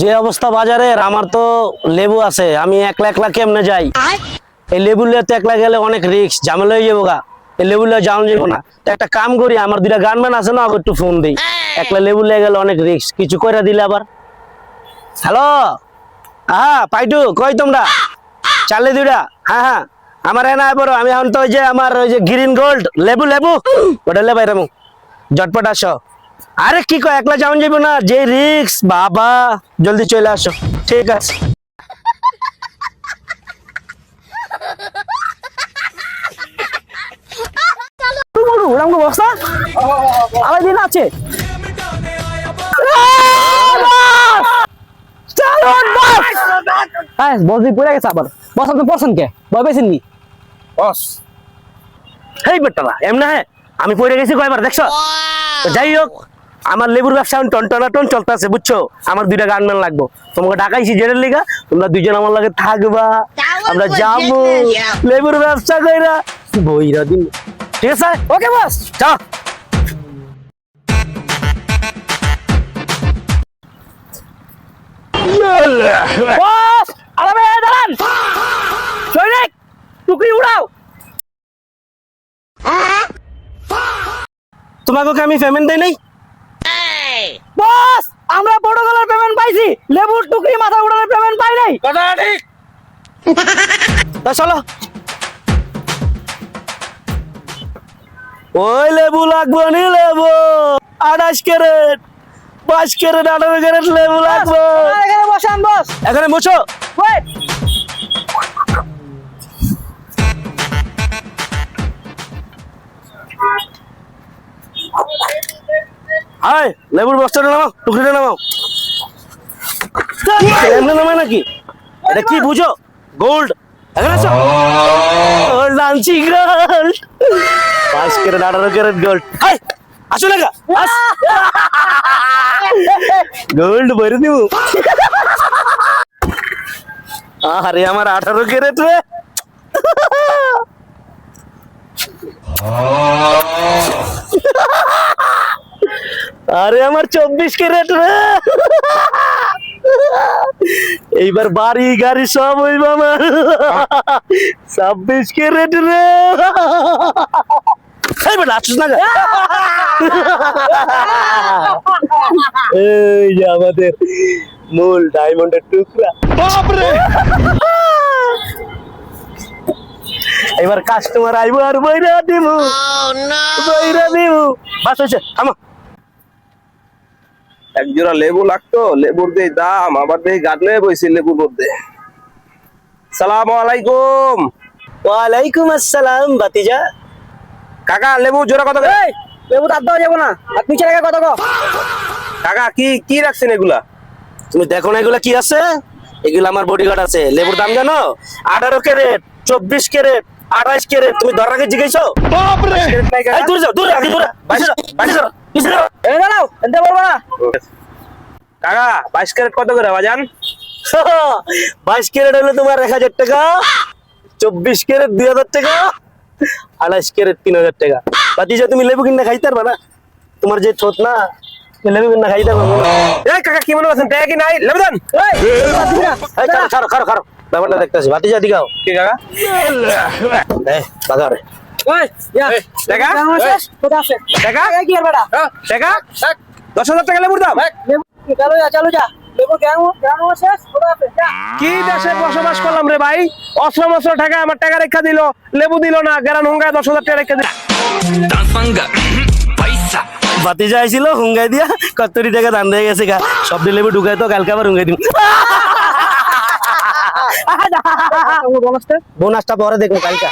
যে অবস্থা বাজারের, আমার তো লেবু আছে, আমি একলা একলা কেমনে যাই? এই লেবু লিয়ে একলা গেলে অনেক রিস্ক, ঝামেলা হয়ে যাবো গা। এই লেবু লিয়ে যাওয়া যাবো না। তো একটা কাম করি, আমার দুইটা গানম্যান আছে না, একটু ফোন দিই। একলা লেবু লিয়ে গেলে অনেক রিস্ক, কিছু করে দিলে আবার। হ্যালো, হ্যাঁ পাইটু, কই তোমরা? চালে দুইটা? হ্যাঁ হ্যাঁ, আমার এনা বড়, আমি এখন তো ওই যে আমার ওই যে গ্রিন গোল্ড লেবু লেবু ওটা লেবাই রামু, ঝটপট আসো। আরে কি কয়, একলা যাওয়া যাবো না, যে রিক্স বাবা, জলদি চলে আসো। ঠিক আছে। বস্তা আড়াই দিন আছে। বস পড়ে গেছে আবার। বস আপনি পড়ছেন কে? ভয় পেয়েছেন নি? বস হেই বেটারা এমনা হ্যাঁ, আমি পড়ে গেছি কয়বার দেখছো? তো যাই হোক, আমার লেবুর ব্যবসা টন চলতেছে, বুঝছো? আমার দুইটা গানম্যান লাগবো, তোমাকে ডাকাইছি জেরের লিগা, তোমরা দুইজন আমার লাগে থাকবা, আমরা যাবো লেবুর ব্যবসা কইরা বইরা দিন। ঠিক আছে, ওকে বস, চল। বস আরামে দাঁড়ান, সৈনিক টুকরি উড়াও। তোমাকে আমি পেমেন্ট দেই নাই? বস আমরা পটলের পেমেন্ট পাইছি, লেবুর টুকরি মাথা উড়ানোর পেমেন্ট পাই নাই। কথা ঠিক। তা চলো। ওই লেবু লাগবো নি, লেবু 28 ক্যারেট, 22 ক্যারেট, 18 ক্যারেট লেবু লাগবো। এখানে বসান বস, এখানে বসো। ওয়েট, হাই লেবুর বস্তাটা নামাও, টুকরিটা নামাও। এমনি নামায় নাকি? এটা কি বুঝো? গোল্ড। এখানে আসো। গোল্ড আনছি, গোল্ড 22 ক্যারেট, 18 ক্যারেট গোল্ড। হাই আসো না, গোল্ড ভরে দিব। আরে আমার 18 ক্যারেট রে। আরে আমার 24 ক্যারেট রে। এইবার বাড়ি গাড়ি সব হইব আমার। 26 ক্যারেট রে। এই বেটা আসছিস না? এই যে আমাদের মূল ডায়মন্ডের টুকরা। বাপরে, এবার কাস্টমার আইবো আর বইরা দিব, বইরা দিব। বাস হয়েছে, থামো। এক জোড়া লেবু লাগতো, লেবুর দিয়ে দাম, আবার দিয়ে গাড়লে বইছি লেবুর মধ্যে। সালাম আলাইকুম। ওয়ালাইকুম আসসালাম বাতিজা। কাকা লেবু জোড়া কত করে? লেবু তার দেওয়া যাবো না, আর নিচে রেখে কত গো? কাকা কি কি রাখছেন এগুলা? তুমি দেখো না এগুলা কি আছে? এগুলা আমার বডিগার্ড আছে। লেবুর দাম জানো? 18 ক্যারেট, 24 ক্যারেট, 28 ক্যারেট। তুমি ধর রাখে জিজ্ঞাসো? বাপরে, এই দূর যাও, দূর রাখি, দূর বাইরে যাও, বাইরে যাও, পিছে যাও। এই দাঁড়াও, এনতে বলবো না। কাকা 22 ক্যারেট কত করে বাজান? 22 ক্যারেট হলো তোমার 1000 টাকা, 24 ক্যারেট 2000 টাকা, 28 ক্যারেট 3000 টাকা। বাতিজা তুমি লেবু কিনা খাইতে পারবা না? তোমার যে ঠোঁট না, লেবু কিনা খাইতে পারবো না। এই কাকা কি মনে করছেন টাকা কি নাই? লেবু দেন। এই খারো খারো খারো, ব্যাপারটা দেখতেছি। বাতিজা দিগাও কি কাকা? বাজারে ওই টাকা কোথা আছে? টাকা কি আর বেটা টাকা 10,000 টাকা লেবুর দাম। চলো যা, চলো যা। লেবু কেমন শেষ? কোথা আছে? কি দেশে বসবাস করলাম রে ভাই? অস্ত্র মস্ত্র টাকা আমার টাকা রেখা দিল, লেবু দিল না, গেরান হুঙ্গায় 10,000 টাকা রেখা দিল। বাতিজা আইছিল হুঙ্গাই দিয়া কত্তরি টাকা দান দিয়ে গেছে গা। সব লেবু ঢুকাই তো, কালকে আবার হুঙ্গাই দিন। বোনাসটা পরে দেখবো কালকে।